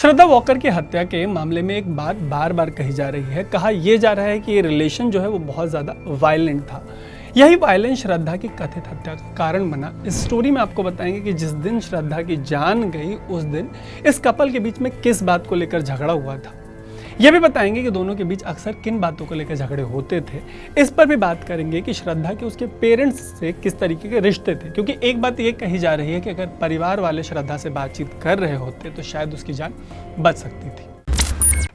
श्रद्धा walker की हत्या के मामले में एक बात बार बार कही जा रही है। कहा यह जा रहा है कि ये रिलेशन जो है वो बहुत ज़्यादा वायलेंट था। यही वायलेंस श्रद्धा की कथित हत्या का कारण बना। इस स्टोरी में आपको बताएंगे कि जिस दिन श्रद्धा की जान गई उस दिन इस कपल के बीच में किस बात को लेकर झगड़ा हुआ था। यह भी बताएंगे कि दोनों के बीच अक्सर किन बातों को लेकर झगड़े होते थे। इस पर भी बात करेंगे कि श्रद्धा के उसके पेरेंट्स से किस तरीके के रिश्ते थे, क्योंकि एक बात ये कही जा रही है कि अगर परिवार वाले श्रद्धा से बातचीत कर रहे होते तो शायद उसकी जान बच सकती थी।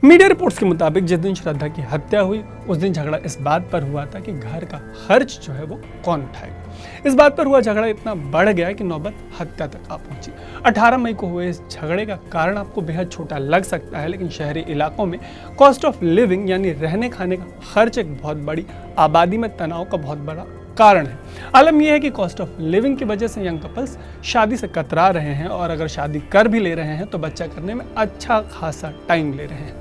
मीडिया रिपोर्ट्स के मुताबिक जिस दिन श्रद्धा की हत्या हुई उस दिन झगड़ा इस बात पर हुआ था कि घर का खर्च जो है वो कौन उठाएगा। इस बात पर हुआ झगड़ा इतना बढ़ गया कि नौबत हत्या तक आ पहुंची। 18 मई को हुए इस झगड़े का कारण आपको बेहद छोटा लग सकता है, लेकिन शहरी इलाकों में कॉस्ट ऑफ लिविंग यानी रहने खाने का खर्च एक बहुत बड़ी आबादी में तनाव का बहुत बड़ा कारण है। आलम यह है कि कॉस्ट ऑफ लिविंग की वजह से यंग कपल्स शादी से कतरा रहे हैं और अगर शादी कर भी ले रहे हैं तो बच्चा करने में अच्छा खासा टाइम ले रहे हैं।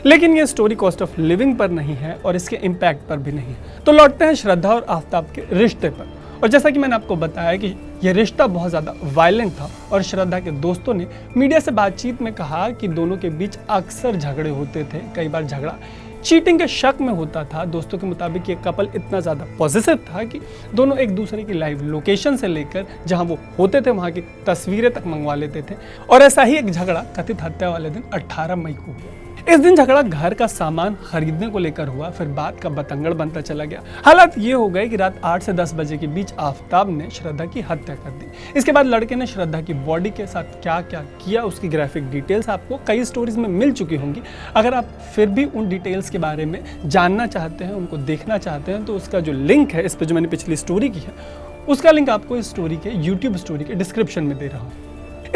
लेकिन ये स्टोरी कॉस्ट ऑफ लिविंग पर नहीं है और इसके इम्पैक्ट पर भी नहीं है। तो लौटते हैं श्रद्धा और आफ्ताब के रिश्ते पर। और जैसा कि मैंने आपको बताया कि यह रिश्ता बहुत ज़्यादा वायलेंट था और श्रद्धा के दोस्तों ने मीडिया से बातचीत में कहा कि दोनों के बीच अक्सर झगड़े होते थे। कई बार झगड़ा चीटिंग के शक में होता था। दोस्तों के मुताबिक ये कपल इतना ज़्यादा पॉजिटिव था कि दोनों एक दूसरे की लाइव लोकेशन से लेकर जहां वो होते थे वहां की तस्वीरें तक मंगवा लेते थे। और ऐसा ही एक झगड़ा कथित हत्या वाले दिन 18 मई को हुआ। इस दिन झगड़ा घर का सामान खरीदने को लेकर हुआ, फिर बात का बतंगड़ बनता चला गया। हालात ये हो गए कि रात 8 से 10 बजे के बीच आफ्ताब ने श्रद्धा की हत्या कर दी। इसके बाद लड़के ने श्रद्धा की बॉडी के साथ क्या क्या किया उसकी ग्राफिक डिटेल्स आपको कई स्टोरीज में मिल चुकी होंगी। अगर आप फिर भी उन डिटेल्स के बारे में जानना चाहते हैं, उनको देखना चाहते हैं, तो उसका जो लिंक है इस पर जो मैंने पिछली स्टोरी की है उसका लिंक आपको इस स्टोरी के यूट्यूब स्टोरी के डिस्क्रिप्शन में दे रहा हूँ।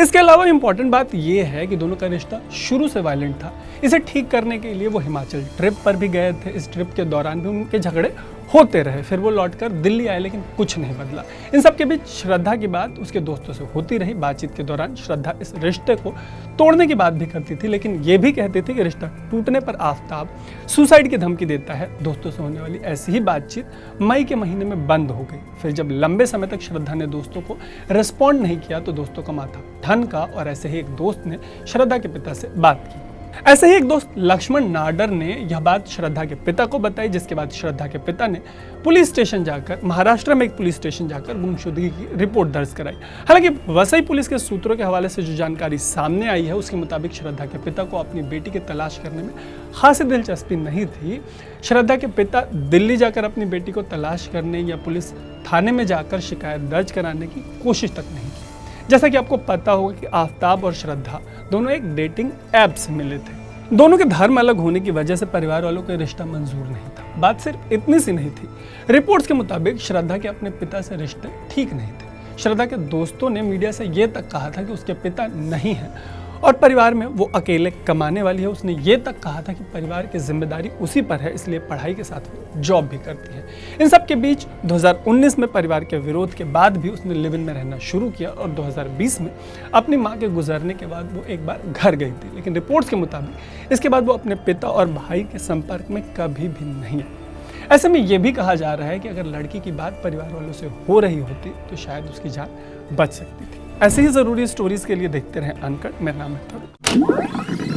इसके अलावा इंपॉर्टेंट बात यह है कि दोनों का रिश्ता शुरू से वायलेंट था। इसे ठीक करने के लिए वो हिमाचल ट्रिप पर भी गए थे। इस ट्रिप के दौरान भी उनके झगड़े होते रहे। फिर वो लौटकर दिल्ली आए, लेकिन कुछ नहीं बदला। इन सब के बीच श्रद्धा की बात उसके दोस्तों से होती रही। बातचीत के दौरान श्रद्धा इस रिश्ते को तोड़ने की बात भी करती थी, लेकिन ये भी कहती थी कि रिश्ता टूटने पर आफ्ताब सुसाइड की धमकी देता है। दोस्तों से होने वाली ऐसी ही बातचीत मई के महीने में बंद हो गई। फिर जब लंबे समय तक श्रद्धा ने दोस्तों को रिस्पॉन्ड नहीं किया तो दोस्तों का माथा ठनका और ऐसे ही एक दोस्त ने श्रद्धा के पिता से बात की। ऐसे ही एक दोस्त लक्ष्मण नाडर ने यह बात श्रद्धा के पिता को बताई, जिसके बाद श्रद्धा के पिता ने पुलिस स्टेशन जाकर महाराष्ट्र में एक पुलिस स्टेशन जाकर गुमशुदगी की रिपोर्ट दर्ज कराई। हालांकि वसई पुलिस के सूत्रों के हवाले से जो जानकारी सामने आई है उसके मुताबिक श्रद्धा के पिता को अपनी बेटी की तलाश करने में खासी दिलचस्पी नहीं थी। श्रद्धा के पिता दिल्ली जाकर अपनी बेटी को तलाश करने या पुलिस थाने में जाकर शिकायत दर्ज कराने की कोशिश तक नहीं की। जैसा कि आपको पता होगा कि आफ्ताब और श्रद्धा दोनों एक डेटिंग ऐप से मिले थे। दोनों के धर्म अलग होने की वजह से परिवार वालों को रिश्ता मंजूर नहीं था। बात सिर्फ इतनी सी नहीं थी। रिपोर्ट्स के मुताबिक श्रद्धा के अपने पिता से रिश्ते ठीक नहीं थे। श्रद्धा के दोस्तों ने मीडिया से ये तक कहा था कि उसके पिता नहीं हैं और परिवार में वो अकेले कमाने वाली है। उसने ये तक कहा था कि परिवार की जिम्मेदारी उसी पर है, इसलिए पढ़ाई के साथ वो जॉब भी करती है। इन सब के बीच 2019 में परिवार के विरोध के बाद भी उसने लिव इन में रहना शुरू किया और 2020 में अपनी मां के गुजरने के बाद वो एक बार घर गई थी। लेकिन रिपोर्ट्स के मुताबिक इसके बाद वो अपने पिता और भाई के संपर्क में कभी भी नहीं आई। ऐसे में ये भी कहा जा रहा है कि अगर लड़की की बात परिवार वालों से हो रही होती तो शायद उसकी जान बच सकती थी। ऐसे ही ज़रूरी स्टोरीज के लिए देखते रहें अनकट। मेरा नाम है तरुण।